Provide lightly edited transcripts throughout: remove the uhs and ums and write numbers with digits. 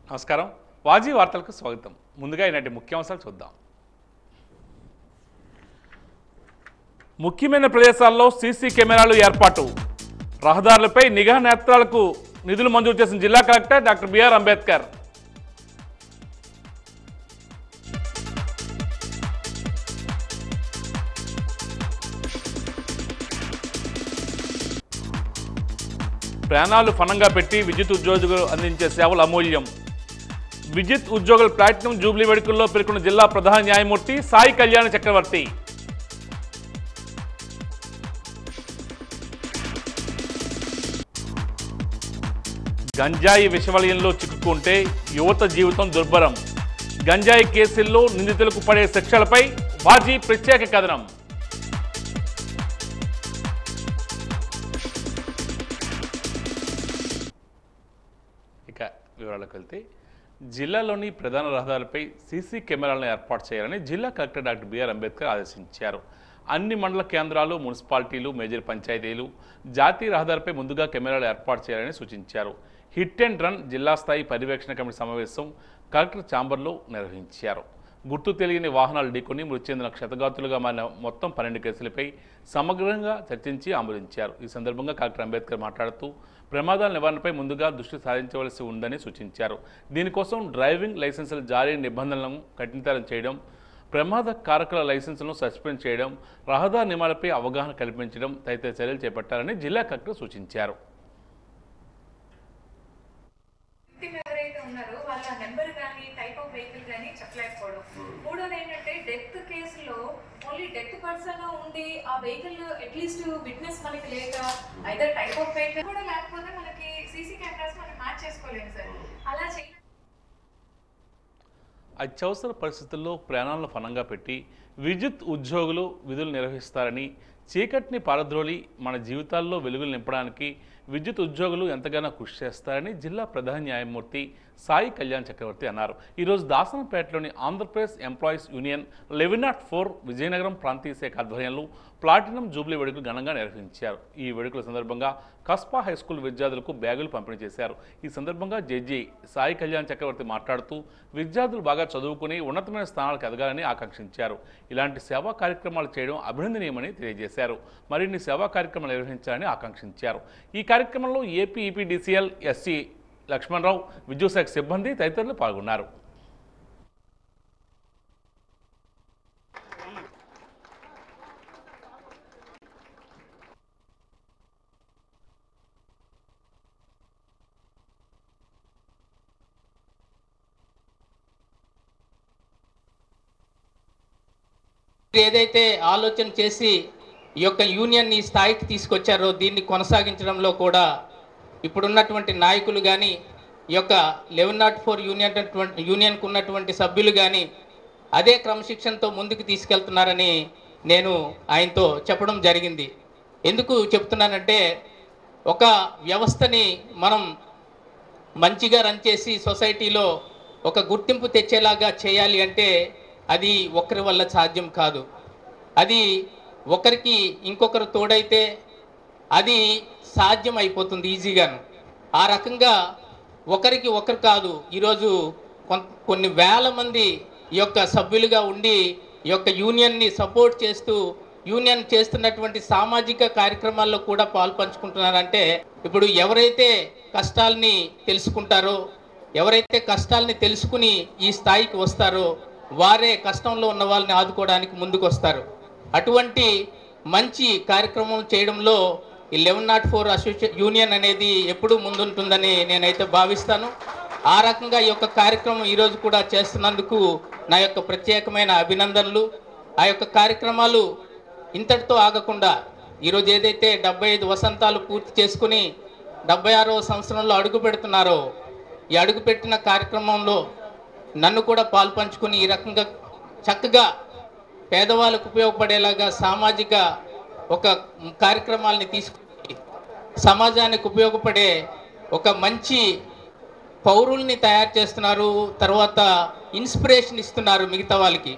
నమస్కారం. వాజీ వార్తలకు స్వాగతం. ముందుగా ఈనాటి ముఖ్యాంశాలు చూద్దాం. ముఖ్యమైన ప్రదేశాల్లో సీసీ కెమెరాలు ఏర్పాటు. రహదారులపై నిఘా నేత్రాలకు నిధులు మంజూరు చేసిన జిల్లా కలెక్టర్ డాక్టర్ బిఆర్ అంబేద్కర్. ప్రాణాలు ఫనంగా పెట్టి విద్యుత్ ఉద్యోగులు అందించే సేవలు అమూల్యం. విద్యుత్ ఉద్యోగుల ప్లాటినం జూబ్లీ వేడుకల్లో పేర్కొన్న జిల్లా ప్రధాన న్యాయమూర్తి సాయి కళ్యాణ చక్రవర్తి. గంజాయి విషవలయంలో చిక్కుకుంటే యువత జీవితం దుర్భరం. గంజాయి కేసుల్లో నిందితులకు పడే శిక్షలపై వాజీ ప్రత్యేక కథనం. ఇక వివరాలకు వెళ్తే, జిల్లాలోని ప్రధాన రహదారులపై సీసీ కెమెరాలను ఏర్పాటు చేయాలని జిల్లా కలెక్టర్ డాక్టర్ బిఆర్ అంబేద్కర్ ఆదేశించారు. అన్ని మండల కేంద్రాలు, మున్సిపాలిటీలు, మేజర్ పంచాయతీలు జాతీయ రహదారిపై ముందుగా కెమెరాలు ఏర్పాటు చేయాలని సూచించారు. హిట్ అండ్ రన్ జిల్లా స్థాయి పర్యవేక్షణ కమిటీ సమావేశం కలెక్టర్ ఛాంబర్లో నిర్వహించారు. గుర్తు తెలియని వాహనాలు ఢీకొని మృతి చెందిన క్షతగాతులుగా మారిన మొత్తం 12 కేసులపై సమగ్రంగా చర్చించి ఆమోదించారు. ఈ సందర్భంగా కలెక్టర్ అంబేద్కర్ మాట్లాడుతూ ప్రమాదాల నివారణపై ముందుగా దృష్టి సారించవలసి ఉందని సూచించారు. దీనికోసం డ్రైవింగ్ లైసెన్సుల జారీ నిబంధనలను కఠినతరం చేయడం, ప్రమాద కారకుల లైసెన్సులను సస్పెండ్ చేయడం, రహదారి నియమాలపై అవగాహన కల్పించడం తదితర చర్యలు చేపట్టాలని జిల్లా కలెక్టర్ సూచించారు. మూడోది ఏంటంటే డెత్ కేసులో ఓన్లీ డెత్ పర్సన్ ఉండి ఆ వెహికల్ అట్లీస్ట్ విట్నెస్ మనకి లేక ఐదర్ టైప్ ఆఫ్ వెహికల్ కూడా లేకపోతే మనకి సీసీ కెమెరాస్ మనం మ్యాచ్ చేసుకోలేము సార్. అలా చేయాలి. అత్యవసర పరిస్థితుల్లో ప్రాణాలను ఫనంగా పెట్టి విద్యుత్ ఉద్యోగులు విధులు నిర్వహిస్తారని, చీకటిని పారద్రోలి మన జీవితాల్లో వెలుగులు నింపడానికి విద్యుత్ ఉద్యోగులు ఎంతగానో కృషి చేస్తారని జిల్లా ప్రధాన న్యాయమూర్తి సాయి కళ్యాణ్ చక్రవర్తి అన్నారు. ఈరోజు దాసనపేటలోని ఆంధ్రప్రదేశ్ ఎంప్లాయీస్ యూనియన్ 1104 విజయనగరం ప్రాంతీయ శాఖ ఆధ్వర్యంలో ప్లాటినం జూబ్లీ వేడుకలు ఘనంగా నిర్వహించారు. ఈ వేడుకల సందర్భంగా కస్పా హైస్కూల్ విద్యార్థులకు బ్యాగులు పంపిణీ చేశారు. ఈ సందర్భంగా జడ్జి సాయి కళ్యాణ్ చక్రవర్తి మాట్లాడుతూ విద్యార్థులు బాగా చదువుకుని ఉన్నతమైన స్థానాలకు ఎదగాలని ఆకాంక్షించారు. ఇలాంటి సేవా కార్యక్రమాలు చేయడం అభినందనీయమని తెలియజేశారు. మరిన్ని సేవా కార్యక్రమాలు నిర్వహించాలని ఆకాంక్షించారు. ఈ కార్యక్రమంలో ఏపీ ఈపీడీసీఎల్ ఎస్సీ లక్ష్మణరావు, విద్యుత్ శాఖ సిబ్బంది తదితరులు పాల్గొన్నారు. ఏదైతే ఆలోచన చేసి ఈ యొక్క యూనియన్ ఈ స్థాయికి తీసుకొచ్చారో దీన్ని కొనసాగించడంలో కూడా ఇప్పుడున్నటువంటి నాయకులు కానీ, ఈ యొక్క 1104 యూనియన్కు ఉన్నటువంటి సభ్యులు కానీ అదే క్రమశిక్షణతో ముందుకు తీసుకెళ్తున్నారని నేను ఆయనతో చెప్పడం జరిగింది. ఎందుకు చెప్తున్నానంటే, ఒక వ్యవస్థని మనం మంచిగా రన్ చేసి సొసైటీలో ఒక గుర్తింపు తెచ్చేలాగా చేయాలి అంటే అది ఒకరి వల్ల సాధ్యం కాదు. అది ఒకరికి ఇంకొకరు తోడైతే అది సాధ్యం అయిపోతుంది ఈజీగాను. ఆ రకంగా ఒకరికి ఒకరు కాదు, ఈరోజు కొన్ని వేల మంది ఈ యొక్క సభ్యులుగా ఉండి ఈ యొక్క యూనియన్ని సపోర్ట్ చేస్తూ యూనియన్ చేస్తున్నటువంటి సామాజిక కార్యక్రమాల్లో కూడా పాల్పంచుకుంటున్నారంటే, ఇప్పుడు ఎవరైతే కష్టాలని తెలుసుకుంటారో, ఎవరైతే కష్టాలని తెలుసుకుని ఈ స్థాయికి వస్తారో వారే కష్టంలో ఉన్న వాళ్ళని ఆదుకోవడానికి ముందుకు వస్తారు. అటువంటి మంచి కార్యక్రమం చేయడంలో ఈ 1104 యూనియన్ అనేది ఎప్పుడూ ముందుంటుందని నేనైతే భావిస్తాను. ఆ రకంగా ఈ యొక్క కార్యక్రమం ఈరోజు కూడా చేస్తున్నందుకు నా యొక్క ప్రత్యేకమైన అభినందనలు. ఆ యొక్క కార్యక్రమాలు ఇంతటితో ఆగకుండా ఈరోజు ఏదైతే 75 వసంతాలు పూర్తి చేసుకుని 76వ సంవత్సరంలో అడుగు పెడుతున్నారో, ఈ అడుగుపెట్టిన కార్యక్రమంలో నన్ను కూడా పాల్పంచుకుని ఈ రకంగా చక్కగా పేదవాళ్ళకు ఉపయోగపడేలాగా సామాజిక ఒక కార్యక్రమాలని తీసుకుని సమాజానికి ఉపయోగపడే ఒక మంచి పౌరుల్ని తయారు చేస్తున్నారు. తర్వాత ఇన్స్పిరేషన్ ఇస్తున్నారు మిగతా వాళ్ళకి.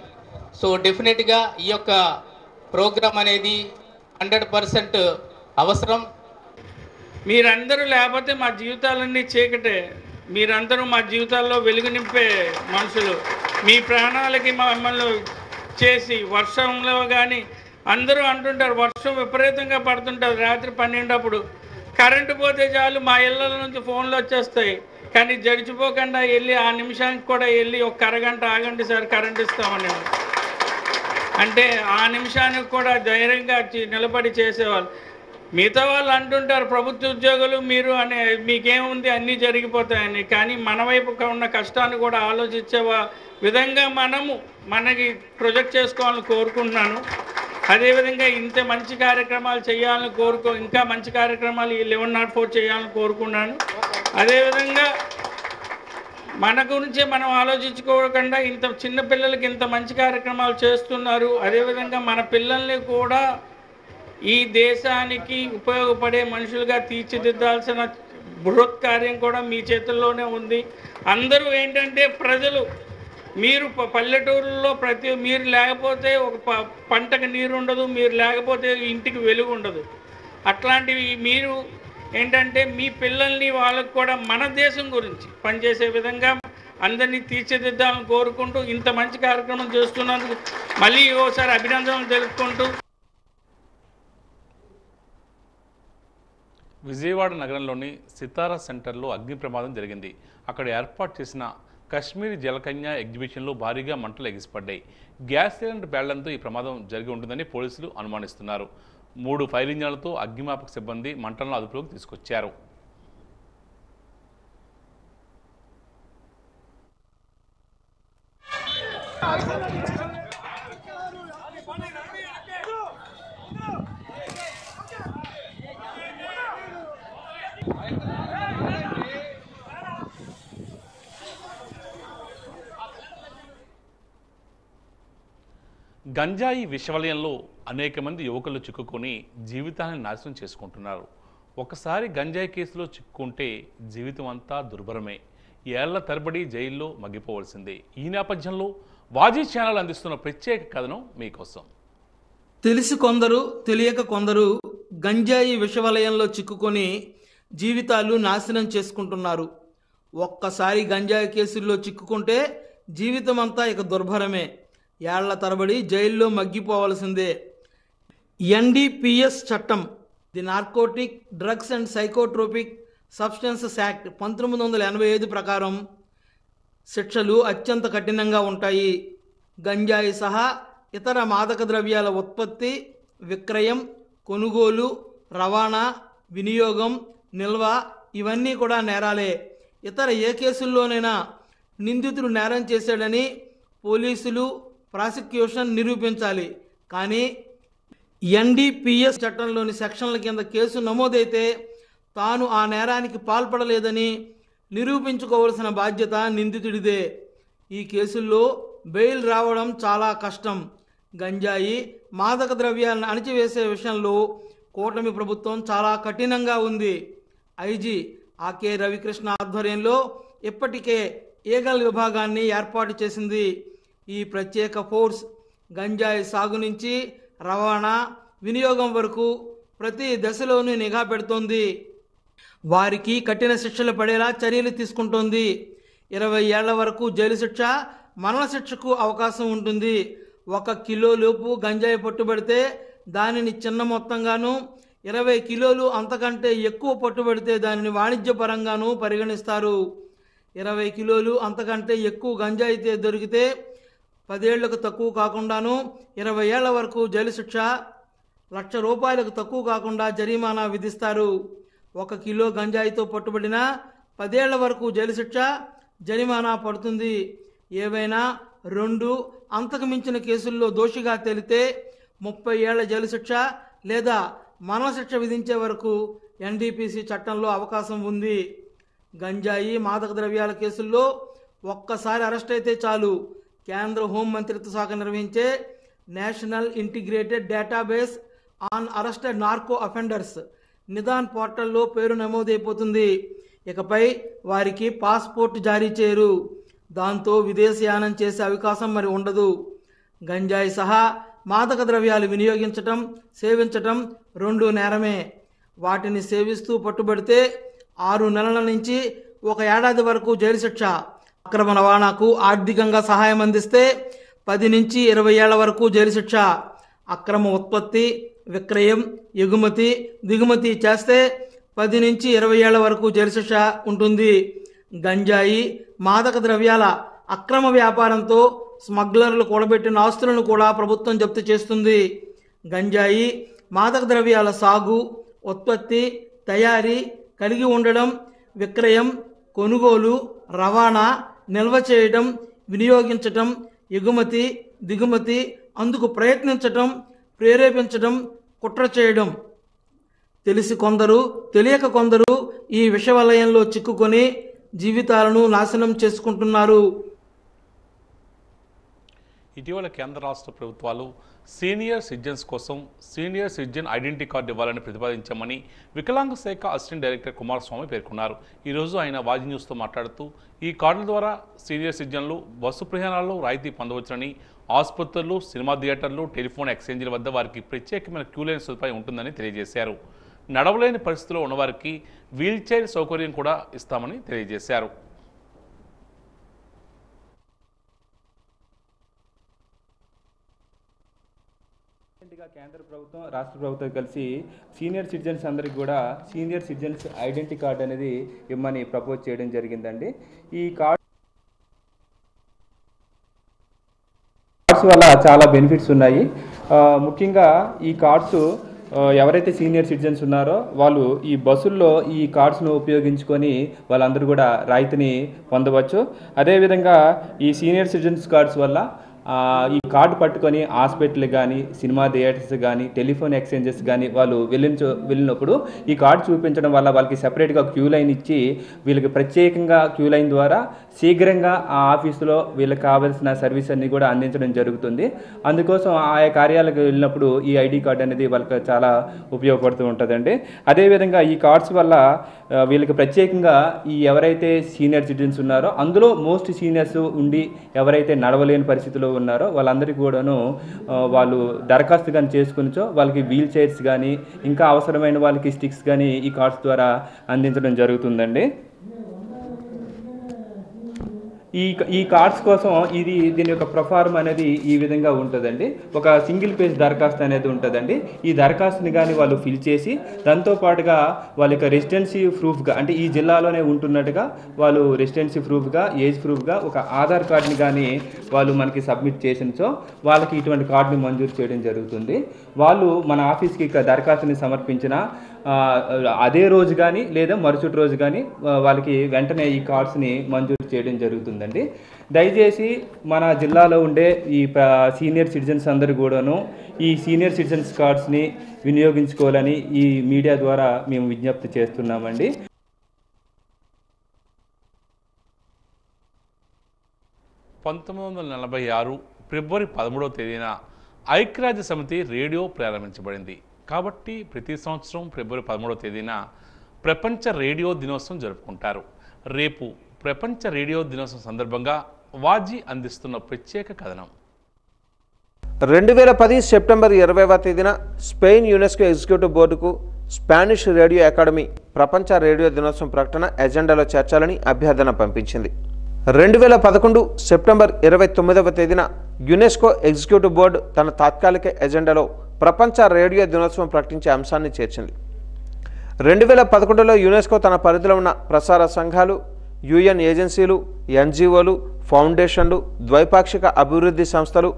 సో డెఫినెట్గా ఈ యొక్క ప్రోగ్రాం అనేది 100% అవసరం. మీరందరూ లేకపోతే మా జీవితాలన్నీ చీకటే. మీరందరూ మా జీవితాల్లో వెలుగు నింపే మనుషులు. మీ ప్రాణాలకి మమ్మల్ని చేసి వర్షంలో కానీ అందరూ అంటుంటారు, వర్షం విపరీతంగా పడుతుంటుంది రాత్రి 12 అప్పుడు. కరెంటు పోతే చాలు మా ఇళ్ళ నుంచి ఫోన్లు వచ్చేస్తాయి. కానీ జడిచిపోకుండా వెళ్ళి ఆ నిమిషానికి కూడా వెళ్ళి ఒక అరగంట ఆగండి సార్ కరెంట్ ఇస్తామని అంటే ఆ నిమిషానికి కూడా ధైర్యంగా నిలబడి చేసేవాళ్ళు. మిగతా వాళ్ళు అంటుంటారు ప్రభుత్వ ఉద్యోగులు మీరు అనే మీకేముంది అన్నీ జరిగిపోతాయని. కానీ మన వైపు ఉన్న కష్టాన్ని కూడా ఆలోచించే విధంగా మనకి ప్రొజెక్ట్ చేసుకోవాలని కోరుకుంటున్నాను. అదేవిధంగా ఇంత మంచి కార్యక్రమాలు చేయాలని ఇంకా మంచి కార్యక్రమాలు ఈ 1104 చేయాలని కోరుకున్నాను. అదేవిధంగా మన గురించి మనం ఆలోచించుకోకుండా ఇంత చిన్న పిల్లలకి ఇంత మంచి కార్యక్రమాలు చేస్తున్నారు. అదేవిధంగా మన పిల్లల్ని కూడా ఈ దేశానికి ఉపయోగపడే మనుషులుగా తీర్చిదిద్దాల్సిన బృహత్ కార్యం కూడా మీ చేతుల్లోనే ఉంది. అందరూ ఏంటంటే ప్రజలు మీరు పల్లెటూరులో మీరు లేకపోతే ఒక పంటకు నీరు ఉండదు, మీరు లేకపోతే ఇంటికి వెలుగు ఉండదు. అట్లాంటివి మీరు ఏంటంటే మీ పిల్లల్ని వాళ్ళకు కూడా మన దేశం గురించి పనిచేసే విధంగా అందరినీ తీర్చిదిద్దాలని కోరుకుంటూ ఇంత మంచి కార్యక్రమం చేస్తున్నందుకు మళ్ళీ ఓసారి అభినందనలు తెలుపుకుంటూ విజయవాడ నగరంలోని సితారా సెంటర్లో అగ్ని ప్రమాదం జరిగింది. అక్కడ ఏర్పాటు చేసిన కశ్మీరీ జలకన్య ఎగ్జిబిషన్లో భారీగా మంటలు ఎగిసిపడ్డాయి. గ్యాస్ సిలిండర్ పేలడంతో ఈ ప్రమాదం జరిగి ఉంటుందని పోలీసులు అనుమానిస్తున్నారు. 3 ఫైర్ ఇంజన్లతో అగ్నిమాపక సిబ్బంది మంటలను అదుపులోకి తీసుకొచ్చారు. గంజాయి విషవలయంలో అనేక మంది యువకులు చిక్కుకొని జీవితాన్ని నాశనం చేసుకుంటున్నారు. ఒకసారి గంజాయి కేసులో చిక్కుంటే జీవితం అంతా దుర్భరమే. ఏళ్ల తరబడి జైల్లో మగ్గిపోవలసిందే. ఈ నేపథ్యంలో వాజీ ఛానల్ అందిస్తున్న ప్రత్యేక కథనం మీకోసం. తెలిసి కొందరు, తెలియక కొందరు గంజాయి విషవలయంలో చిక్కుకొని జీవితాలు నాశనం చేసుకుంటున్నారు. ఒక్కసారి గంజాయి కేసుల్లో చిక్కుకుంటే జీవితం అంతా ఇక దుర్భరమే. ఏళ్ల తరబడి జైల్లో మగ్గిపోవలసిందే. ఎన్డీపీఎస్ చట్టం, the narcotic drugs and psychotropic substances act 1985 ప్రకారం శిక్షలు అత్యంత కఠినంగా ఉంటాయి. గంజాయి సహా ఇతర మాదక ద్రవ్యాల ఉత్పత్తి, విక్రయం, కొనుగోలు, రవాణా, వినియోగం, నిల్వ ఇవన్నీ కూడా నేరాలే. ఇతర ఏ కేసుల్లోనైనా నిందితుడు నేరం చేశాడని పోలీసులు, ప్రాసిక్యూషన్ నిరూపించాలి. కానీ ఎన్డీపీఎస్ చట్టంలోని సెక్షన్ల కింద కేసు నమోదైతే తాను ఆ నేరానికి పాల్పడలేదని నిరూపించుకోవాల్సిన బాధ్యత నిందితుడిదే. ఈ కేసుల్లో బెయిల్ రావడం చాలా కష్టం. గంజాయి, మాదక ద్రవ్యాలను అణిచివేసే విషయంలో కూటమి ప్రభుత్వం చాలా కఠినంగా ఉంది. ఐజీ ఆకే రవికృష్ణ ఆధ్వర్యంలో ఇప్పటికే ఈగల్ విభాగాన్ని ఏర్పాటు చేసింది. ఈ ప్రత్యేక ఫోర్స్ గంజాయి సాగు నుంచి రవాణా, వినియోగం వరకు ప్రతి దశలోనూ నిఘా పెడుతోంది. వారికి కఠిన శిక్షలు పడేలా చర్యలు తీసుకుంటోంది. 20 ఏళ్ల వరకు జైలు శిక్ష, మరణశిక్షకు అవకాశం ఉంటుంది. 1 కిలో లోపు గంజాయి పట్టుబడితే దానిని చిన్న మొత్తంగాను, 20 కిలోలు అంతకంటే ఎక్కువ పట్టుబడితే దానిని వాణిజ్యపరంగాను పరిగణిస్తారు. 20 కిలోలు అంతకంటే ఎక్కువ గంజాయితే దొరికితే 10 ఏళ్లకు తక్కువ కాకుండాను 20 ఏళ్ల వరకు జైలు శిక్ష, ₹1,00,000 తక్కువ కాకుండా జరిమానా విధిస్తారు. 1 కిలో గంజాయితో పట్టుబడిన 10 ఏళ్ల వరకు జైలు శిక్ష, జరిమానా పడుతుంది. ఏవైనా 2 అంతకు మించిన కేసుల్లో దోషిగా తేలితే 30 ఏళ్ల జైలు శిక్ష లేదా మరణశిక్ష విధించే వరకు ఎన్డీపీసీ చట్టంలో అవకాశం ఉంది. గంజాయి, మాదక ద్రవ్యాల కేసుల్లో ఒక్కసారి అరెస్ట్ అయితే చాలు, కేంద్ర హోంమంత్రిత్వ శాఖ నిర్వహించే national integrated database on arrested narco offenders Nidaan పోర్టల్లో పేరు నమోదైపోతుంది. ఇకపై వారికి పాస్పోర్ట్ జారీ చేయరు. దాంతో విదేశయానం చేసే అవకాశం మరి ఉండదు. గంజాయి సహా మాదక ద్రవ్యాలు వినియోగించటం, సేవించటం 2 నేరమే. వాటిని సేవిస్తూ పట్టుబడితే 6 నెలల నుంచి 1 ఏడాది వరకు జైలు శిక్ష. అక్రమ రవాణాకు ఆర్థికంగా సహాయం అందిస్తే 10 నుంచి 20 ఏళ్ల వరకు జైలు శిక్ష. అక్రమ ఉత్పత్తి, విక్రయం, ఎగుమతి, దిగుమతి చేస్తే 10 నుంచి 20 ఏళ్ల వరకు జైలు శిక్ష ఉంటుంది. గంజాయి, మాదక ద్రవ్యాల అక్రమ వ్యాపారంతో స్మగ్లర్లు కూడబెట్టిన ఆస్తులను కూడా ప్రభుత్వం జప్తు చేస్తుంది. గంజాయి, మాదక ద్రవ్యాల సాగు, ఉత్పత్తి, తయారీ, కలిగి ఉండడం, విక్రయం, కొనుగోలు, రవాణా, నిల్వ చేయడం, వినియోగించటం, ఎగుమతి, దిగుమతి, అందుకు ప్రయత్నించటం, ప్రేరేపించడం, కుట్ర చేయడం. తెలిసి కొందరు, తెలియక కొందరు ఈ విషవలయంలో చిక్కుకొని జీవితాలను నాశనం చేసుకుంటున్నారు. ఇటీవల కేంద్ర రాష్ట్ర ప్రభుత్వాలు సీనియర్ సిటిజన్స్ కోసం సీనియర్ సిటిజన్ ఐడెంటిటీ కార్డు ఇవ్వాలని ప్రతిపాదించామని వికలాంగ శాఖ అసిస్టెంట్ డైరెక్టర్ కుమారస్వామి పేర్కొన్నారు. ఈరోజు ఆయన వాజీ న్యూస్తో మాట్లాడుతూ ఈ కార్డుల ద్వారా సీనియర్ సిటిజన్లు బస్సు ప్రయాణాల్లో రాయితీ పొందవచ్చునని, ఆసుపత్రులు, సినిమా థియేటర్లు, టెలిఫోన్ ఎక్స్చేంజ్ల వద్ద వారికి ప్రత్యేకమైన క్యూలైన్ సదుపాయం ఉంటుందని తెలియజేశారు. నడవలేని పరిస్థితిలో ఉన్నవారికి వీల్చైర్ సౌకర్యం కూడా ఇస్తామని తెలియజేశారు. కేంద్ర ప్రభుత్వం, రాష్ట్ర ప్రభుత్వం కలిసి సీనియర్ సిటిజన్స్ అందరికి కూడా సీనియర్ సిటిజన్స్ ఐడెంటిటీ కార్డు అనేది ఇమ్మని ప్రపోజ్ చేయడం జరిగిందండి. ఈ కార్డ్స్ వల్ల చాలా బెనిఫిట్స్ ఉన్నాయి. ముఖ్యంగా ఈ కార్డ్స్ ఎవరైతే సీనియర్ సిటిజన్స్ ఉన్నారో వాళ్ళు ఈ బస్సుల్లో ఈ కార్డ్స్ను ఉపయోగించుకొని వాళ్ళందరూ కూడా రాయితీని పొందవచ్చు. అదేవిధంగా ఈ సీనియర్ సిటిజన్స్ కార్డ్స్ వల్ల ఈ కార్డు పట్టుకొని హాస్పిటల్ కానీ, సినిమా థియేటర్స్ కానీ, టెలిఫోన్ ఎక్స్చేంజెస్ కానీ వాళ్ళు వెళ్ళినప్పుడు ఈ కార్డు చూపించడం వల్ల వాళ్ళకి సెపరేట్గా క్యూ లైన్ ఇచ్చి వీళ్ళకి ప్రత్యేకంగా క్యూ లైన్ ద్వారా శీఘ్రంగా ఆ ఆఫీసులో వీళ్ళకి కావాల్సిన సర్వీస్ అన్ని కూడా అందించడం జరుగుతుంది. అందుకోసం ఆయా కార్యాలకు వెళ్ళినప్పుడు ఈ ఐడి కార్డు అనేది వాళ్ళకి చాలా ఉపయోగపడుతూ ఉంటుందండి. అదేవిధంగా ఈ కార్డ్స్ వల్ల వీళ్ళకి ప్రత్యేకంగా ఈ ఎవరైతే సీనియర్ సిటిజన్స్ ఉన్నారో అందులో మోస్ట్ సీనియర్స్ ఉండి ఎవరైతే నడవలేని పరిస్థితిలో ఉన్నారో వాళ్ళందరికీ కూడాను వాళ్ళు దరఖాస్తు కానీ చేసుకునిచో వాళ్ళకి వీల్ చైర్స్ కానీ ఇంకా అవసరమైన వాళ్ళకి స్టిక్స్ కానీ ఈ కార్డ్స్ ద్వారా అందించడం జరుగుతుందండి. ఈ కార్డ్స్ కోసం దీని యొక్క ప్రొఫార్మ్ అనేది ఈ విధంగా ఉంటుందండి. ఒక సింగిల్ పేజ్ దరఖాస్తు అనేది ఉంటుందండి. ఈ దరఖాస్తుని కానీ వాళ్ళు ఫిల్ చేసి దాంతోపాటుగా వాళ్ళ యొక్క రెసిడెన్సీ ప్రూఫ్గా, అంటే ఈ జిల్లాలోనే ఉంటున్నట్టుగా వాళ్ళు రెసిడెన్సీ ప్రూఫ్గా, ఏజ్ ప్రూఫ్గా ఒక ఆధార్ కార్డుని కానీ వాళ్ళు మనకి సబ్మిట్ చేసినచో వాళ్ళకి ఇటువంటి కార్డుని మంజూరు చేయడం జరుగుతుంది. వాళ్ళు మన ఆఫీస్కి దరఖాస్తుని సమర్పించిన అదే రోజు కానీ లేదా మరుసటి రోజు కానీ వాళ్ళకి వెంటనే ఈ కార్డ్స్ని మంజూరు చేయడం జరుగుతుందండి. దయచేసి మన జిల్లాలో ఉండే ఈ సీనియర్ సిటిజన్స్ అందరూ కూడాను ఈ సీనియర్ సిటిజన్స్ కార్డ్స్ని వినియోగించుకోవాలని ఈ మీడియా ద్వారా మేము విజ్ఞప్తి చేస్తున్నామండి. ఫిబ్రవరి 13వ తేదీన ఐక్యరాజ్య సమితి రేడియో ప్రారంభించబడింది. కాబట్టి ప్రతి సంవత్సరం ఫిబ్రవరి 13వ తేదీన ప్రపంచ రేడియో దినోత్సవం జరుపుకుంటారు. రేపు ప్రపంచ రేడియో దినోత్సవం సందర్భంగా వాజీ అందిస్తున్న ప్రత్యేక కథనం. 2010 సెప్టెంబర్ 20వ తేదీన స్పెయిన్ యునెస్కో ఎగ్జిక్యూటివ్ బోర్డుకు స్పానిష్ రేడియో అకాడమీ ప్రపంచ రేడియో దినోత్సవం ప్రకటన ఎజెండాలో చేర్చాలని అభ్యర్థన పంపించింది. 2011 సెప్టెంబర్ 29వ తేదీన యునెస్కో ఎగ్జిక్యూటివ్ బోర్డు తన తాత్కాలిక ఎజెండాలో ప్రపంచ రేడియో దినోత్సవం ప్రకటించే అంశాన్ని చేర్చింది. 2011లో యునెస్కో తన పరిధిలో ఉన్న ప్రసార సంఘాలు, యుఎన్ ఏజెన్సీలు, ఎన్జిఓలు, ఫౌండేషన్లు, ద్వైపాక్షిక అభివృద్ధి సంస్థలు,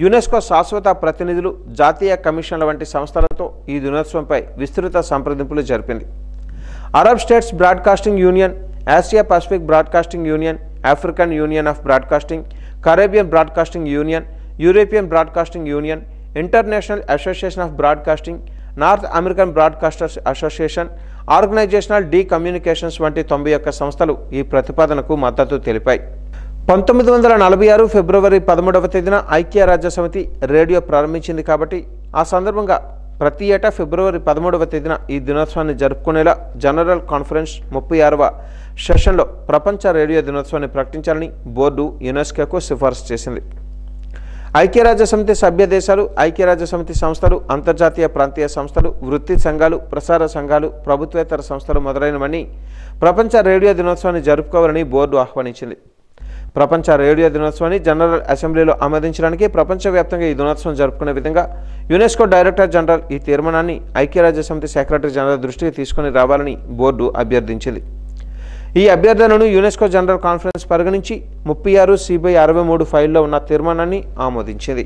యునెస్కో శాశ్వత ప్రతినిధులు, జాతీయ కమిషన్ల వంటి సంస్థలతో ఈ దినోత్సవంపై విస్తృత సంప్రదింపులు జరిపింది. Arab States Broadcasting Union, Asia Pacific Broadcasting Union, African Union of Broadcasting, Caribbean Broadcasting Union, European Broadcasting Union, International Association of Broadcasting, North American Broadcasters Association, Organisational de Communications వంటి 91 సంస్థలు ఈ ప్రతిపాదనకు మద్దతు తెలిపాయి. 1946 ఫిబ్రవరి 13వ తేదీన ఐక్యరాజ్య సమితి రేడియో ప్రారంభించింది. కాబట్టి ఆ సందర్భంగా ప్రతి ఏటా ఫిబ్రవరి 13వ తేదీన ఈ దినోత్సవాన్ని జరుపుకునేలా జనరల్ కాన్ఫరెన్స్ 36వ సెషన్లో ప్రపంచ రేడియో దినోత్సవాన్ని ప్రకటించాలని బోర్డు యునెస్కోకు సిఫార్సు చేసింది. ఐక్యరాజ్యసమితి సభ్య దేశాలు, ఐక్యరాజ్యసమితి సంస్థలు, అంతర్జాతీయ ప్రాంతీయ సంస్థలు, వృత్తి సంఘాలు, ప్రసార సంఘాలు, ప్రభుత్వేతర సంస్థలు మొదలైనవన్నీ ప్రపంచ రేడియో దినోత్సవాన్ని జరుపుకోవాలని బోర్డు ఆహ్వానించింది. ప్రపంచ రేడియో దినోత్సవాన్ని జనరల్ అసెంబ్లీలో ఆమోదించడానికి ప్రపంచవ్యాప్తంగా ఈ దినోత్సవం జరుపుకునే విధంగా యునెస్కో డైరెక్టర్ జనరల్ ఈ తీర్మానాన్ని ఐక్యరాజ్యసమితి సెక్రటరీ జనరల్ దృష్టికి తీసుకుని రావాలని బోర్డు అభ్యర్థించింది. ఈ అభ్యర్థనను యునెస్కో జనరల్ కాన్ఫరెన్స్ పరిగణించి 36/63 ఫైల్లో ఉన్న తీర్మానాన్ని ఆమోదించింది.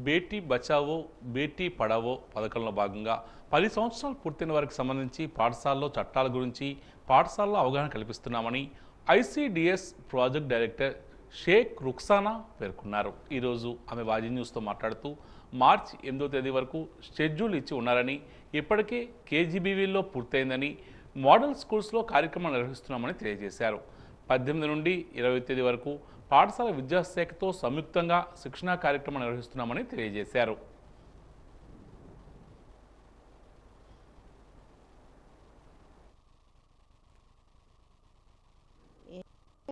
బేటీ బచావో బేటీ పడావో పథకంలో భాగంగా 10 సంవత్సరాలు పూర్తయిన వారికి సంబంధించి పాఠశాలలో చట్టాల గురించి పాఠశాలలో అవగాహన కల్పిస్తున్నామని ICDS project director Shaik Ruksana పేర్కొన్నారు. ఈరోజు ఆమె వాజీ న్యూస్తో మాట్లాడుతూ మార్చి 8వ తేదీ వరకు షెడ్యూల్ ఇచ్చి ఉన్నారని, ఇప్పటికే కేజీబీవీల్లో పూర్తయిందని, మోడల్ స్కూల్స్లో కార్యక్రమాలు నిర్వహిస్తున్నామని తెలియజేశారు. 18 నుండి 20వ తేదీ వరకు పాఠశాల విద్యాశాఖతో సంయుక్తంగా శిక్షణా కార్యక్రమం నిర్వహిస్తున్నామని తెలియజేశారు.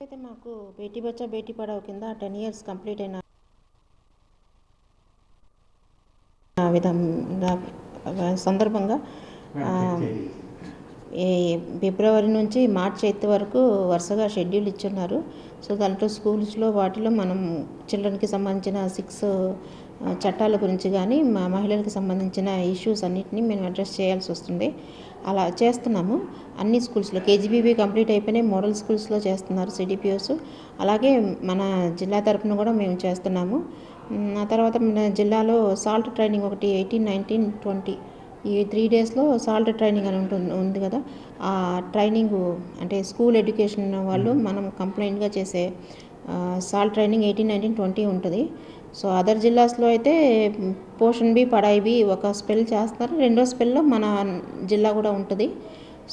అయితే మాకు బేటీ బచ్చా బేటీ పడావ్ కింద 10 years కంప్లీట్ అయిన సందర్భంగా ఈ ఫిబ్రవరి నుంచి మార్చి 8 వరకు వరుసగా షెడ్యూల్ ఇచ్చున్నారు. సో దాంట్లో స్కూల్స్లో వాటిలో మనం చిల్డ్రన్కి సంబంధించిన 6 చట్టాల గురించి కానీ మహిళలకు సంబంధించిన ఇష్యూస్ అన్నిటినీ మేము అడ్రస్ చేయాల్సి వస్తుంది. అలా చేస్తున్నాము. అన్ని స్కూల్స్లో కేజీబీబీ కంప్లీట్ అయిపోయినాయి, మోడల్ స్కూల్స్లో చేస్తున్నారు సిడిపిఓస్. అలాగే మన జిల్లా తరఫున కూడా మేము చేస్తున్నాము. ఆ తర్వాత మన జిల్లాలో సాల్ట్ ట్రైనింగ్ ఒకటి 18, 19, 20 ఈ 3 daysలో సాల్ట్ ట్రైనింగ్ అని ఉంది కదా. ఆ ట్రైనింగ్ అంటే స్కూల్ ఎడ్యుకేషన్ వాళ్ళు మనం కంప్లైంట్గా చేసే సాల్ట్ ట్రైనింగ్ 18, 19, 20 ఉంటుంది. సో అదర్ జిల్లాస్లో అయితే పోషన్ బి పడాయి బి ఒక స్పెల్ చేస్తారు, రెండో స్పెల్లో మన జిల్లా కూడా ఉంటుంది.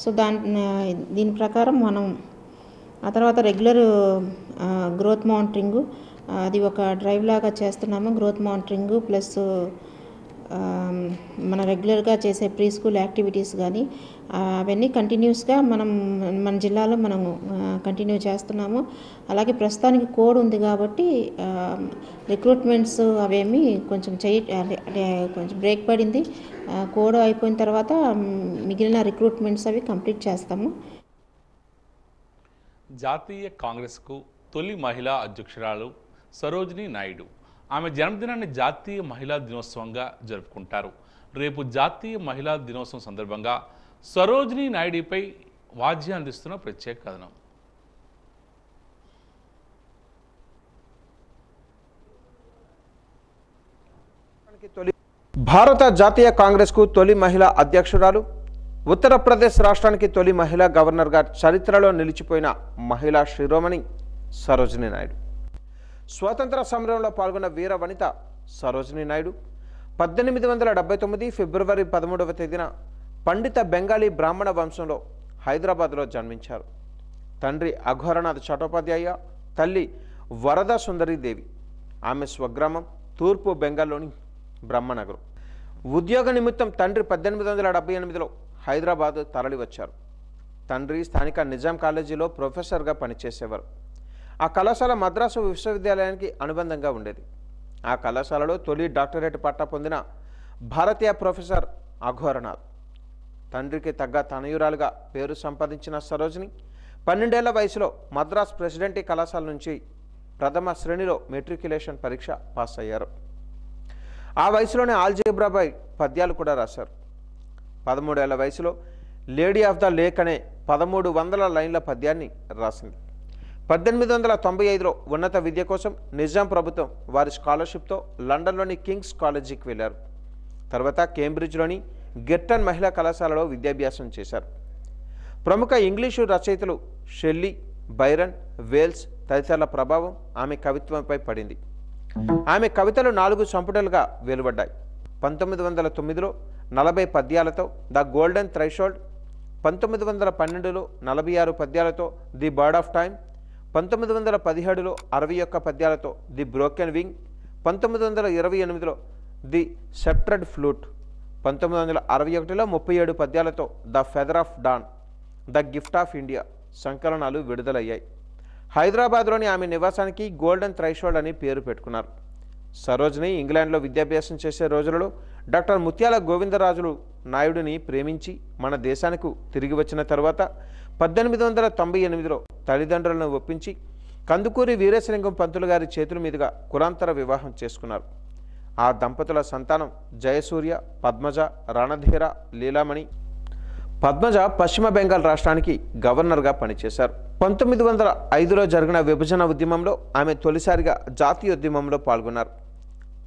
సో దీని ప్రకారం మనం ఆ తర్వాత రెగ్యులర్ గ్రోత్ మానిటరింగు అది ఒక డ్రైవ్ లాగా చేస్తున్నాము. గ్రోత్ మానిటరింగు ప్లస్ మన రెగ్యులర్గా చేసే ప్రీ స్కూల్ యాక్టివిటీస్ కానీ అవన్నీ కంటిన్యూస్గా మన జిల్లాలో మనము కంటిన్యూ చేస్తున్నాము. అలాగే ప్రస్తుతానికి కోడ్ ఉంది కాబట్టి రిక్రూట్మెంట్స్ అవేమి కొంచెం కొంచెం బ్రేక్ పడింది. కోడ్ అయిపోయిన తర్వాత మిగిలిన రిక్రూట్మెంట్స్ అవి కంప్లీట్ చేస్తాము. జాతీయ కాంగ్రెస్కు తొలి మహిళా అధ్యక్షురాలు సరోజినీ నాయుడు ఆమె జన్మదినాన్ని జాతీయ మహిళా దినోత్సవంగా జరుపుకుంటారు. రేపు జాతీయ మహిళా దినోత్సవం సందర్భంగా సరోజినీ నాయుడుపై వాద్యం అందిస్తున్న ప్రత్యేక కథనం. భారత జాతీయ కాంగ్రెస్కు తొలి మహిళా అధ్యక్షురాలు, ఉత్తరప్రదేశ్ రాష్ట్రానికి తొలి మహిళా గవర్నర్గా చరిత్రలో నిలిచిపోయిన మహిళా శిరోమణి సరోజినీ నాయుడు. స్వాతంత్ర సమరంలో పాల్గొన్న వీర వనిత సరోజినీ నాయుడు 1879 ఫిబ్రవరి 13వ తేదీన పండిత బెంగాలీ బ్రాహ్మణ వంశంలో హైదరాబాద్లో జన్మించారు. తండ్రి అఘోరనాథ్ చటోపాధ్యాయ, తల్లి వరద సుందరీదేవి. ఆమె స్వగ్రామం తూర్పు బెంగాల్లోని బ్రహ్మనగరం. ఉద్యోగ నిమిత్తం తండ్రి 1878లో హైదరాబాద్ తరలివచ్చారు. తండ్రి స్థానిక నిజాం కాలేజీలో ప్రొఫెసర్గా పనిచేసేవారు. ఆ కళాశాల మద్రాసు విశ్వవిద్యాలయానికి అనుబంధంగా ఉండేది. ఆ కళాశాలలో తొలి డాక్టరేట్ పట్టా పొందిన భారతీయ ప్రొఫెసర్ అఘోరనాథ్. తండ్రికి తగ్గ తనయురాలుగా పేరు సంపాదించిన సరోజిని 12 ఏళ్ల వయసులో మద్రాస్ ప్రెసిడెంటీ కళాశాల నుంచి ప్రథమ శ్రేణిలో మెట్రికులేషన్ పరీక్ష పాస్ అయ్యారు. ఆ వయసులోనే ఆల్జీబ్రాపై పద్యాలు కూడా రాశారు. 13 ఏళ్ల వయసులో లేడీ ఆఫ్ ద లేక్ అనే 1300 లైన్ల పద్యాన్ని రాసింది. 1895లో ఉన్నత విద్య కోసం నిజాం ప్రభుత్వం వారి స్కాలర్షిప్తో లండన్లోని కింగ్స్ కాలేజీకి వెళ్ళారు. తర్వాత కేంబ్రిడ్జ్లోని గిర్టన్ మహిళా కళాశాలలో విద్యాభ్యాసం చేశారు. ప్రముఖ ఇంగ్లీషు రచయితలు షెల్లీ, బైరన్, వేల్స్ తదితరుల ప్రభావం ఆమె కవిత్వంపై పడింది. ఆమె కవితలు 4 సంపుటాలుగా వెలువడ్డాయి. 1909లో 40 పద్యాలతో ద గోల్డెన్ థ్రెషోల్డ్, 1912లో 46 పద్యాలతో ది బర్డ్ ఆఫ్ టైమ్, 1917లో 61 పద్యాలతో ది బ్రోకెన్ వింగ్, 1928లో ది సెప్టర్డ్ ఫ్లూట్, 1961లో 37 పద్యాలతో the feather of dawn, the gift of India, సంకలనాలు విడుదలయ్యాయి. హైదరాబాద్లోని ఆమె నివాసానికి గోల్డెన్ థ్రెషోల్డ్ అని పేరు పెట్టుకున్నారు. సరోజిని ఇంగ్లాండ్లో విద్యాభ్యాసం చేసే రోజులలో డాక్టర్ ముత్యాల గోవిందరాజులు నాయుడిని ప్రేమించి మన దేశానికి తిరిగి వచ్చిన తర్వాత 1898లో తల్లిదండ్రులను ఒప్పించి కందుకూరి వీరేశలింగం పంతులు గారి చేతుల మీదుగా కులాంతర వివాహం చేసుకున్నారు. ఆ దంపతుల సంతానం జయసూర్య, పద్మజ, రణధీర, లీలామణి. పద్మజ పశ్చిమ బెంగాల్ రాష్ట్రానికి గవర్నర్గా పనిచేశారు. 1905లో జరిగిన విభజన ఉద్యమంలో ఆమె తొలిసారిగా జాతీయోద్యమంలో పాల్గొన్నారు.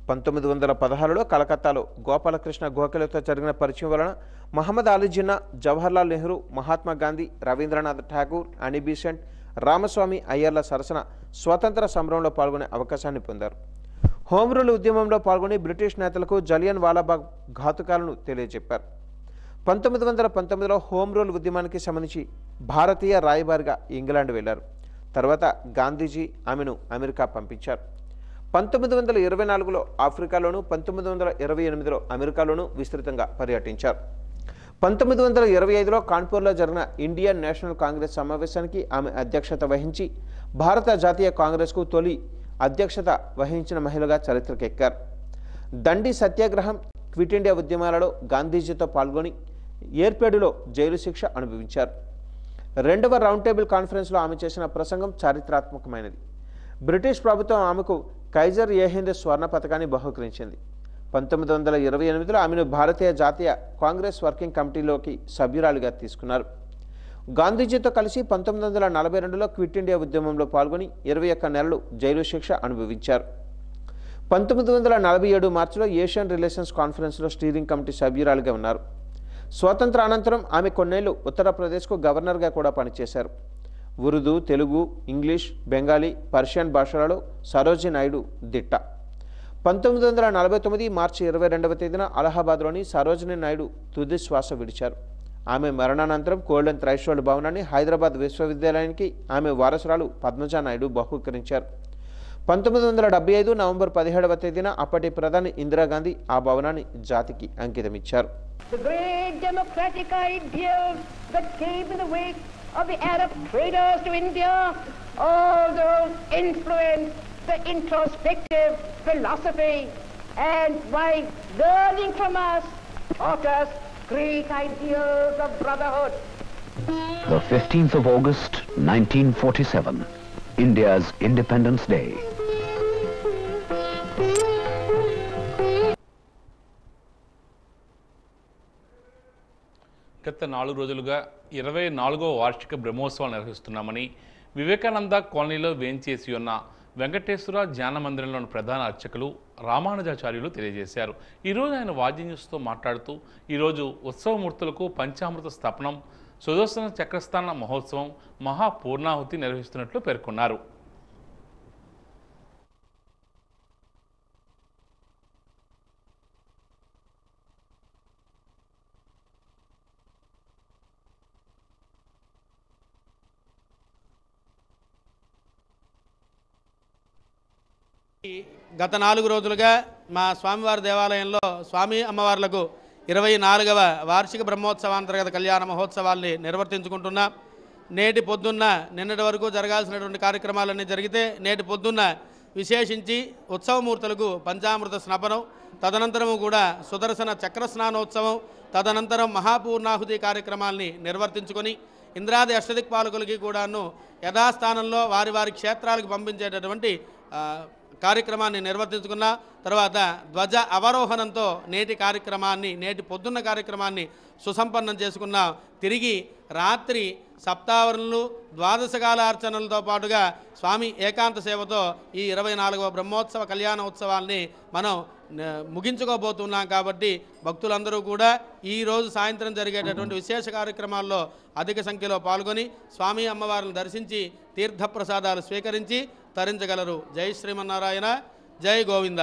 1916లో కలకత్తాలో గోపాలకృష్ణ గోఖలేతో జరిగిన పరిచయం వలన మహమ్మద్ అలీ జిన్నా, జవహర్లాల్ నెహ్రూ, మహాత్మా గాంధీ, రవీంద్రనాథ్ ఠాగూర్, అనీ బీసెంట్, రామస్వామి అయ్యర్ల సరసన స్వతంత్ర సమరంలో పాల్గొనే అవకాశాన్ని పొందారు. హోం రూల్ ఉద్యమంలో పాల్గొని బ్రిటిష్ నేతలకు జలియన్ వాలాబాగ్ ఘాతుకాలను తెలియజెప్పారు. 1919లో హోం రూల్ ఉద్యమానికి సంబంధించి భారతీయ రాయబారిగా ఇంగ్లాండ్ వెళ్లారు. తర్వాత గాంధీజీ ఆమెను అమెరికా పంపించారు. 1924లో ఆఫ్రికాలోను, 1928లో అమెరికాలోనూ విస్తృతంగా పర్యటించారు. 1925లో కాన్పూర్లో జరిగిన ఇండియన్ నేషనల్ కాంగ్రెస్ సమావేశానికి ఆమె అధ్యక్షత వహించి భారత జాతీయ కాంగ్రెస్కు తొలి అధ్యక్షత వహించిన మహిళగా చరిత్రకెక్కారు. దండి సత్యాగ్రహం, క్విట్ ఇండియా ఉద్యమాలలో గాంధీజీతో పాల్గొని ఏర్పేడులో జైలు శిక్ష అనుభవించారు. 2వ రౌండ్ టేబుల్ కాన్ఫరెన్స్లో ఆమె చేసిన ప్రసంగం చారిత్రాత్మకమైనది. బ్రిటిష్ ప్రభుత్వం ఆమెకు కైజర్ ఏ హింద్ స్వర్ణ పథకాన్ని బహుకరించింది. 1928లో ఆమెను భారతీయ జాతీయ కాంగ్రెస్ వర్కింగ్ కమిటీలోకి సభ్యురాలిగా తీసుకున్నారు. గాంధీజీతో కలిసి 1942లో క్విట్ ఇండియా ఉద్యమంలో పాల్గొని 21 నెలలు జైలు శిక్ష అనుభవించారు. 1947 మార్చిలో ఏషియన్ రిలేషన్స్ కాన్ఫరెన్స్లో స్టీరింగ్ కమిటీ సభ్యురాలిగా ఉన్నారు. స్వాతంత్ర అనంతరం ఆమె కొన్నేళ్లు ఉత్తరప్రదేశ్కు గవర్నర్గా కూడా పనిచేశారు. ఉర్దూ, తెలుగు, ఇంగ్లీష్, బెంగాలీ, పర్షియన్ భాషలలో సరోజిని నాయుడు దిట్ట. 1949 మార్చి 22వ తేదీన అలహాబాద్లోని సరోజిని నాయుడు తుది శ్వాస విడిచారు. ఆమె మరణానంతరం గోల్డెన్ థ్రెషోల్డ్ భవనాన్ని హైదరాబాద్ విశ్వవిద్యాలయానికి ఆమె వారసురాలు పద్మజా నాయుడు బహూకరించారు. 1975 నవంబర్ 17వ తేదీన అప్పటి ప్రధాని ఇందిరాగాంధీ ఆ భవనాన్ని జాతికి అంకితమిచ్చారు. The great democratic ideals that came in the wake of the Arab traders to India, all those influenced the introspective philosophy, and by learning from us, taught us great ideals of brotherhood. The 15th of August, 1947, India's Independence Day. గత 4 రోజులుగా 24వ వార్షిక బ్రహ్మోత్సవాలు నిర్వహిస్తున్నామని వివేకానంద కాలనీలో వేంచేసి ఉన్న వెంకటేశ్వర ధ్యాన మందిరంలోని ప్రధాన అర్చకులు రామానుజాచార్యులు తెలియజేశారు. ఈరోజు ఆయన వాద్య న్యూస్తో మాట్లాడుతూ ఈరోజు ఉత్సవమూర్తులకు పంచామృత స్థాపనం, సుదర్శన చక్రస్థాన మహోత్సవం, మహాపూర్ణాహుతి నిర్వహిస్తున్నట్లు పేర్కొన్నారు. గత 4 రోజులుగా మా స్వామివారి దేవాలయంలో స్వామి అమ్మవార్లకు 24వ వార్షిక బ్రహ్మోత్సవాంతర్గత కళ్యాణ మహోత్సవాల్ని నిర్వర్తించుకుంటున్నాం. నేటి పొద్దున్న నిన్నటి వరకు జరగాల్సినటువంటి కార్యక్రమాలన్నీ జరిగితే నేటి పొద్దున్న విశేషించి ఉత్సవమూర్తులకు పంచామృత స్నపనం, తదనంతరము కూడా సుదర్శన చక్ర స్నానోత్సవం, తదనంతరం మహాపూర్ణాహుతి కార్యక్రమాల్ని నిర్వర్తించుకొని ఇంద్రాది అష్టదిక్పాలకులకి కూడాను యథాస్థానంలో వారి వారి క్షేత్రాలకు పంపించేటటువంటి కార్యక్రమాన్ని నిర్వర్తించుకున్న తర్వాత ధ్వజ అవరోహణంతో నేటి పొద్దున్న కార్యక్రమాన్ని సుసంపన్నం చేసుకున్న. తిరిగి రాత్రి సప్తావరణలు, ద్వాదశకాల అర్చనలతో పాటుగా స్వామి ఏకాంత సేవతో ఈ 24వ బ్రహ్మోత్సవ కళ్యాణ ఉత్సవాల్ని మనం ముగించుకోబోతున్నాం. కాబట్టి భక్తులందరూ కూడా ఈరోజు సాయంత్రం జరిగేటటువంటి విశేష కార్యక్రమాల్లో అధిక సంఖ్యలో పాల్గొని స్వామి అమ్మవారిని దర్శించి తీర్థప్రసాదాలు స్వీకరించి తరించగలరు. జై శ్రీమన్నారాయణ, జై గోవింద.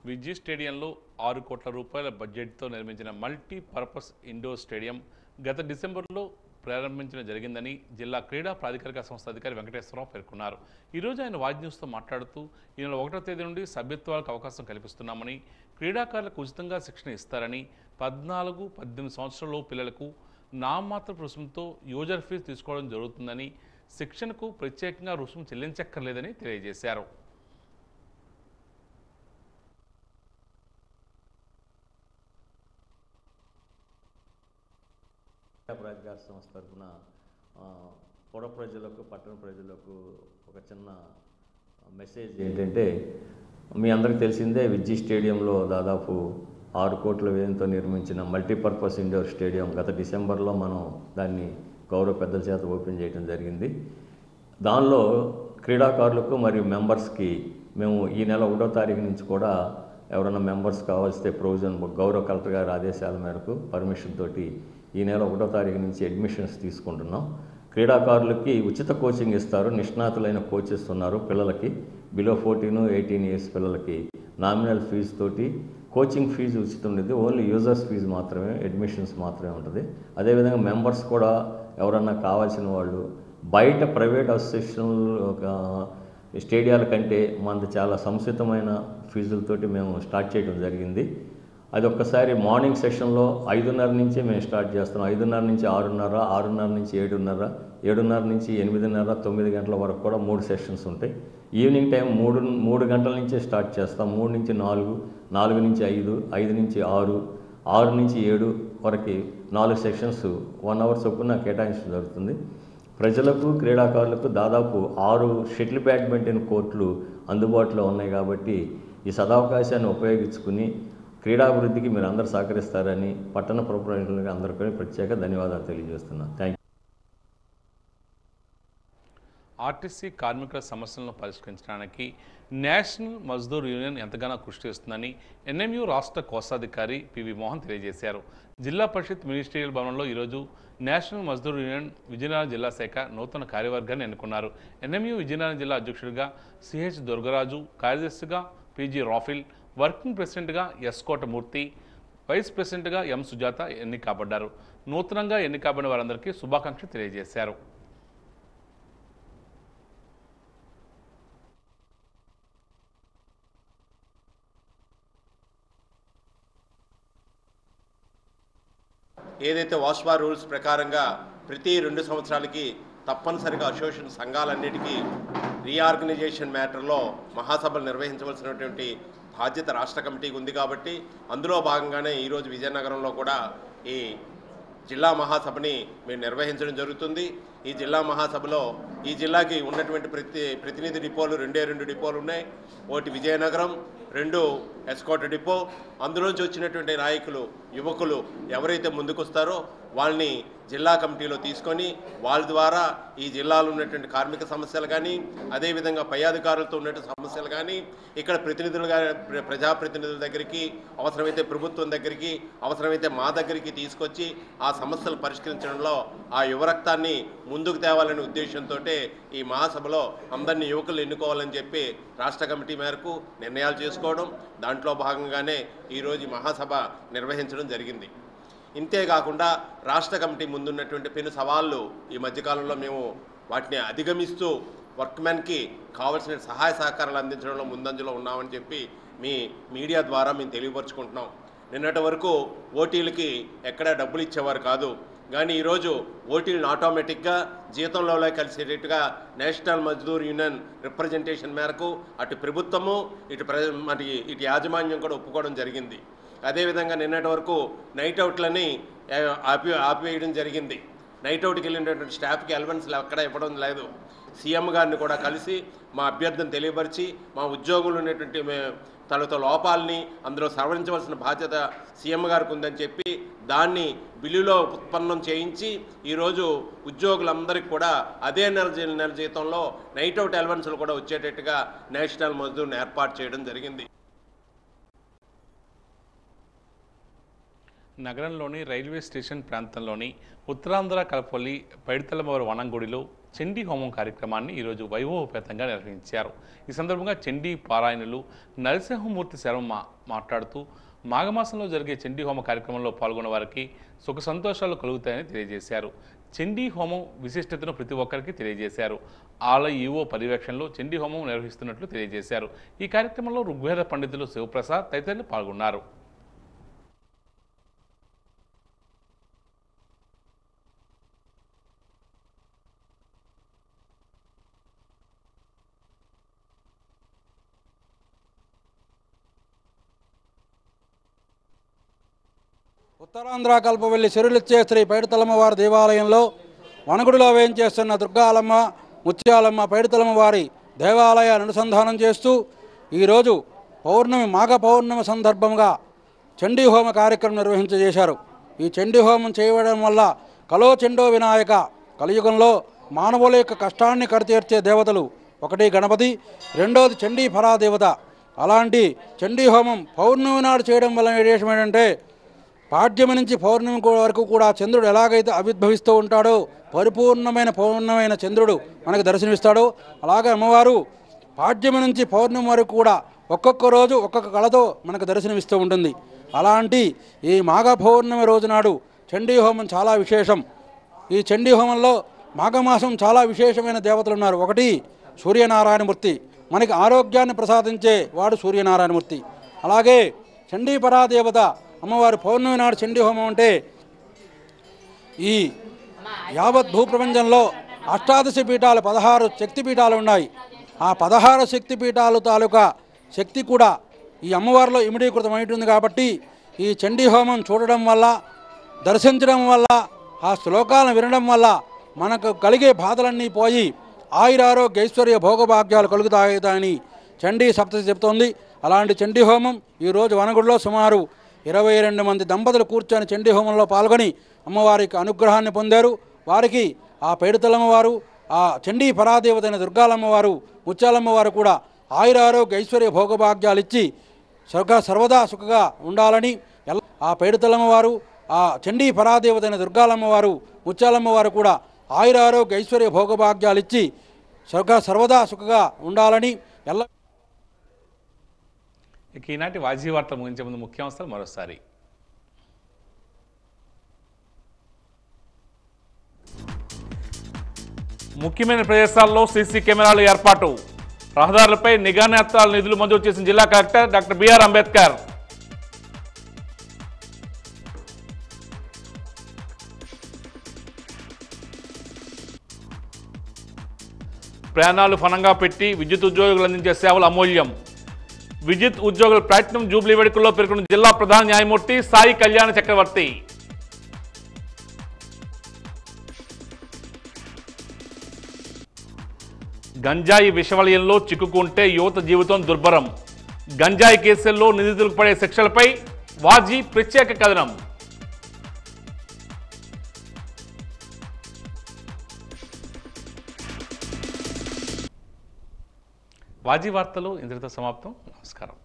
విజయ్ స్టేడియంలో 6 కోట్ల రూపాయల బడ్జెట్తో నిర్మించిన మల్టీపర్పస్ ఇండోర్ స్టేడియం గత డిసెంబర్లో ప్రారంభించడం జరిగిందని జిల్లా క్రీడా ప్రాధికారిక సంస్థ అధికారి వెంకటేశ్వరరావు పేర్కొన్నారు. ఈరోజు ఆయన వాజ్ న్యూస్తో మాట్లాడుతూ ఈ నెల 1వ తేదీ నుండి సభ్యత్వాలకు అవకాశం కల్పిస్తున్నామని, క్రీడాకారులకు ఉచితంగా శిక్షణ ఇస్తారని, 14-18 సంవత్సరాల పిల్లలకు నామమాత్ర రుసుముతో యూజర్ ఫీజు తీసుకోవడం జరుగుతుందని, శిక్షణకు ప్రత్యేకంగా రుసుము చెల్లించక్కర్లేదని తెలియజేశారు. ప్రాధికార సంస్థ తరఫున పుర ప్రజలకు, పట్టణ ప్రజలకు ఒక చిన్న మెసేజ్ ఏంటంటే, మీ అందరికీ తెలిసిందే విజ్జి స్టేడియంలో దాదాపు 6 కోట్ల వ్యయంతో నిర్మించిన మల్టీపర్పస్ ఇండోర్ స్టేడియం గత డిసెంబర్లో మనం దాన్ని గౌరవ పెద్దల చేత ఓపెన్ చేయడం జరిగింది. దానిలో క్రీడాకారులకు మరియు మెంబర్స్కి మేము ఈ నెల 1వ తారీఖు నుంచి కూడా ఎవరైనా మెంబర్స్ కావాల్స్తే ప్రొవిజన్ గౌరవ కలెక్టర్ గారి ఆదేశాల మేరకు పర్మిషన్ తోటి ఈ నెల 1వ తారీఖు నుంచి అడ్మిషన్స్ తీసుకుంటున్నాం. క్రీడాకారులకి ఉచిత కోచింగ్ ఇస్తారు. నిష్ణాతులైన కోచెస్ ఉన్నారు. పిల్లలకి బిలో 14-18 ఇయర్స్ పిల్లలకి నామినల్ ఫీజు తోటి కోచింగ్ ఫీజు ఉచితం ఉండేది. ఓన్లీ యూజర్స్ ఫీజు మాత్రమే, అడ్మిషన్స్ మాత్రమే ఉంటుంది. అదేవిధంగా మెంబర్స్ కూడా ఎవరన్నా కావాల్సిన వాళ్ళు బయట ప్రైవేట్ అసోసియేషన్లు స్టేడియాల కంటే మనది చాలా సముచితమైన ఫీజులతోటి మేము స్టార్ట్ చేయడం జరిగింది. అది ఒక్కసారి మార్నింగ్ సెషన్లో 5:30 నుంచే మేము స్టార్ట్ చేస్తున్నాం. 5:30 నుంచి 6:30, 6:30 నుంచి 7:30, 7:30 నుంచి 8:30, 9 గంటల వరకు కూడా 3 సెషన్స్ ఉంటాయి. ఈవినింగ్ టైం 3 గంటల నుంచే స్టార్ట్ చేస్తాం. 3 నుంచి 4, 4 నుంచి 5, 5 నుంచి 6, 6 నుంచి 7 వరకు 4 సెషన్స్ 1 అవర్ చొప్పున కేటాయించడం జరుగుతుంది. ప్రజలకు, క్రీడాకారులకు దాదాపు 6 షటిల్ బ్యాడ్మింటన్ కోర్టులు అందుబాటులో ఉన్నాయి. కాబట్టి ఈ సదవకాశాన్ని ఉపయోగించుకుని క్రీడాభివృద్ధికి మీరు అందరూ సహకరిస్తారని పట్టణ ప్రజలకు అందరికీ ప్రత్యేక ధన్యవాదాలు తెలియజేస్తున్నాను. Thank you. ఆర్టీసీ కార్మికుల సమస్యలను పరిష్కరించడానికి నేషనల్ మజ్దూర్ యూనియన్ ఎంతగానో కృషి చేస్తుందని ఎన్ఎంయు రాష్ట్ర కోశాధికారి పివి మోహన్ తెలియజేశారు. జిల్లా పరిషత్ మినిస్ట్రియల్ భవనంలో ఈరోజు నేషనల్ మజ్దూర్ యూనియన్ విజయనగరం జిల్లా శాఖ నూతన కార్యవర్గాన్ని ఎన్నుకున్నారు. ఎన్ఎంయు విజయనగరం జిల్లా అధ్యక్షుడిగా సిహెచ్ దుర్గరాజు, కార్యదర్శిగా పిజి రాఫిల్, వర్కింగ్ ప్రెసిడెంట్గా ఎస్ కోటమూర్తి, వైస్ ప్రెసిడెంట్గా ఎం సుజాత ఎన్నికబడ్డారు. నూతనంగా ఎన్నికబడిన వారందరికీ శుభాకాంక్షలు తెలియజేశారు. ఏదైతే వాస్వా రూల్స్ ప్రకారంగా ప్రతి 2 సంవత్సరాలకి తప్పనిసరిగా అసోసియేషన్ సంఘాలన్నిటికీ రీఆర్గనైజేషన్ మ్యాటర్లో మహాసభలు నిర్వహించవలసినటువంటి బాధ్యత రాష్ట్ర కమిటీకి ఉంది. కాబట్టి అందులో భాగంగానే ఈరోజు విజయనగరంలో కూడా ఈ జిల్లా మహాసభని మేము నిర్వహించడం జరుగుతుంది. ఈ జిల్లా మహాసభలో ఈ జిల్లాకి ఉన్నటువంటి ప్రతినిధి డిపోలు 2 డిపోలు ఉన్నాయి. ఒకటి విజయనగరం, 2 ఎస్కోట్ డిపో. అందులోంచి వచ్చినటువంటి నాయకులు, యువకులు ఎవరైతే ముందుకొస్తారో వాళ్ళని జిల్లా కమిటీలో తీసుకొని వాళ్ళ ద్వారా ఈ జిల్లాలో ఉన్నటువంటి కార్మిక సమస్యలు కానీ, అదేవిధంగా పై అధికారులతో ఉన్నటువంటి సమస్యలు కానీ, ఇక్కడ ప్రతినిధులుగా ప్రజాప్రతినిధుల దగ్గరికి, అవసరమైతే ప్రభుత్వం దగ్గరికి, అవసరమైతే మా దగ్గరికి తీసుకొచ్చి ఆ సమస్యలు పరిష్కరించడంలో ఆ యువరక్తాన్ని ముందుకు తేవాలనే ఉద్దేశంతో ఈ మహాసభలో అందరినీ యువకులు ఎన్నుకోవాలని చెప్పి రాష్ట్ర కమిటీ మేరకు నిర్ణయాలు చేసుకోవడం, దాంట్లో భాగంగానే ఈరోజు మహాసభ నిర్వహించడం జరిగింది. ఇంతేకాకుండా రాష్ట్ర కమిటీ ముందున్నటువంటి పెను సవాళ్ళు ఈ మధ్యకాలంలో మేము వాటిని అధిగమిస్తూ వర్క్మెన్కి కావాల్సిన సహాయ సహకారాలు అందించడంలో ముందంజలో ఉన్నామని చెప్పి మీ మీడియా ద్వారా మేము తెలియపరుచుకుంటున్నాం. నిన్నటి వరకు ఓటీలకి ఎక్కడా డబ్బులు ఇచ్చేవారు కాదు. కానీ ఈరోజు ఓటీలను ఆటోమేటిక్గా జీతంలో కలిసేటట్టుగా నేషనల్ మజ్దూర్ యూనియన్ రిప్రజెంటేషన్ మేరకు అటు ప్రభుత్వము ఇటు యాజమాన్యం కూడా ఒప్పుకోవడం జరిగింది. అదేవిధంగా నిన్నటి వరకు నైట్ అవుట్లని ఆపివేయడం జరిగింది. నైట్ అవుట్కి వెళ్ళినటువంటి స్టాఫ్కి అలవెన్స్లు ఎక్కడ ఇవ్వడం లేదు. సీఎం గారిని కూడా కలిసి మా అభ్యర్థన తెలియపరిచి మా ఉద్యోగులు ఉన్నటువంటి తలతో లోపాలని అందులో సవరించవలసిన బాధ్యత సీఎం గారికి ఉందని చెప్పి దాన్ని బిల్లులో ఉత్పన్నం చేయించి ఈరోజు ఉద్యోగులందరికీ కూడా అదే నెల జీతంలో నైట్ అవుట్ అలవెన్స్లు కూడా వచ్చేటట్టుగా నేషనల్ మజ్దూర్ని ఏర్పాటు చేయడం జరిగింది. నగరంలోని రైల్వే స్టేషన్ ప్రాంతంలోని ఉత్తరాంధ్ర కలపల్లి పైడితల్లమవారి వనంగుడిలో చండీ హోమం కార్యక్రమాన్ని ఈరోజు వైభవోపేతంగా నిర్వహించారు. ఈ సందర్భంగా చండీ పారాయణులు నరసింహమూర్తి శర్మ మాట్లాడుతూ మాఘమాసంలో జరిగే చండీ హోమ కార్యక్రమంలో పాల్గొన్న వారికి సుఖ సంతోషాలు కలుగుతాయని తెలియజేశారు. చండీ హోమం విశిష్టతను ప్రతి ఒక్కరికి తెలియజేశారు. ఆలయ ఈవో పర్యవేక్షణలో చండీ హోమం నిర్వహిస్తున్నట్లు తెలియజేశారు. ఈ కార్యక్రమంలో ఋగ్వేద పండితులు శివప్రసాద్ తదితరులు పాల్గొన్నారు. ఉత్తరాంధ్ర కల్పవెల్లి చెరులిచ్చే శ్రీ పైడితలమ్మవారి దేవాలయంలో వనగుడిలో వేయించేస్తున్న దుర్గాలమ్మ ముత్యాలమ్మ పైడితలమ్మ వారి దేవాలయాన్ని అనుసంధానం చేస్తూ ఈరోజు మాఘ పౌర్ణమి సందర్భంగా చండీ హోమ కార్యక్రమం నిర్వహించేశారు. ఈ చండీ హోమం చేయడం వల్ల కలో చండో వినాయక కలియుగంలో మానవుల యొక్క కష్టాన్ని కరితీర్చే దేవతలు ఒకటి గణపతి, రెండోది చండీ పరాదేవత. అలాంటి చండీ హోమం పౌర్ణమి నాడు చేయడం వల్ల విశేషం ఏంటంటే పాడ్యమి నుంచి పౌర్ణమి వరకు కూడా చంద్రుడు ఎలాగైతే ఆవిర్భవిస్తూ ఉంటాడో పౌర్ణమైన చంద్రుడు మనకు దర్శనమిస్తాడో అలాగే అమ్మవారు పాడ్యమి నుంచి పౌర్ణమి వరకు కూడా ఒక్కొక్క రోజు ఒక్కొక్క కళతో మనకు దర్శనమిస్తూ ఉంటుంది. అలాంటి ఈ మాఘ పౌర్ణమి రోజు నాడు చండీ హోమం చాలా విశేషం. ఈ చండీ హోమంలో మాఘమాసం చాలా విశేషమైన దేవతలు ఉన్నారు. ఒకటి సూర్యనారాయణమూర్తి, మనకి ఆరోగ్యాన్ని ప్రసాదించే వాడు సూర్యనారాయణమూర్తి. అలాగే చండీ పరాదేవత అమ్మవారు పౌర్ణమి నాడు చండీ హోమం అంటే ఈ యావత్ భూప్రపంచంలో 18 పీఠాలు 16 శక్తిపీఠాలు ఉన్నాయి. ఆ 16 శక్తిపీఠాలు తాలూకా శక్తి కూడా ఈ అమ్మవారిలో ఇమిడీకృతమై ఉంటుంది. కాబట్టి ఈ చండీ హోమం చూడడం వల్ల, దర్శించడం వల్ల, ఆ శ్లోకాలను వినడం వల్ల మనకు కలిగే బాధలన్నీ పోయి ఆయురారోగ్య ఐశ్వర్య భోగభాగ్యాలు కలుగుతాయని చండీ సప్తశతి చెబుతోంది. అలాంటి చండీ హోమం ఈరోజు వనగుడిలో సుమారు 22 మంది దంపతులు కూర్చొని చండీ హోమంలో పాల్గొని అమ్మవారికి అనుగ్రహాన్ని పొందారు. వారికి ఆ పైడితలమ్మవారు, ఆ చండీ పరాదేవతైన దుర్గాలమ్మవారు, ముత్యాలమ్మవారు కూడా ఆయురారోగ్య ఐశ్వర్య భోగభాగ్యాలు ఇచ్చి సర్వదా సుఖగా ఉండాలని ఆ పైడితలమ్మవారు, ఆ చండీ పరాదేవతైన దుర్గాలమ్మవారు, ముత్యాలమ్మవారు కూడా ఆయురారోగ్య ఐశ్వర్య భోగభాగ్యాలు ఇచ్చి సర్వదా సుఖగా ఉండాలని ఈనాటి వాజీ వార్త ముగించే ముందు ముఖ్యాంశాలు మరోసారి. ముఖ్యమైన ప్రదేశాల్లో సీసీ కెమెరాలు ఏర్పాటు, రహదారులపై నిఘా నేత్రాల నిధులు మంజూరు చేసిన జిల్లా కలెక్టర్ డాక్టర్ బిఆర్ అంబేద్కర్. ప్రాణాలు ఫనంగా పెట్టి విద్యుత్ ఉద్యోగులు అందించే సేవలు అమూల్యం. విద్యుత్ ఉద్యోగుల ప్లాటినం జూబ్లీ వేడుకల్లో పేర్కొన్న జిల్లా ప్రధాన న్యాయమూర్తి సాయి కళ్యాణ చక్రవర్తి. గంజాయి విషవలయంలో చిక్కుకుంటే యువత జీవితం దుర్భరం. గంజాయి కేసుల్లో నిందితులకు పడే శిక్షలపై వాజీ ప్రత్యేక కథనం. వాజీ వార్తలు ఇంతటితో సమాప్తం. నమస్కారం.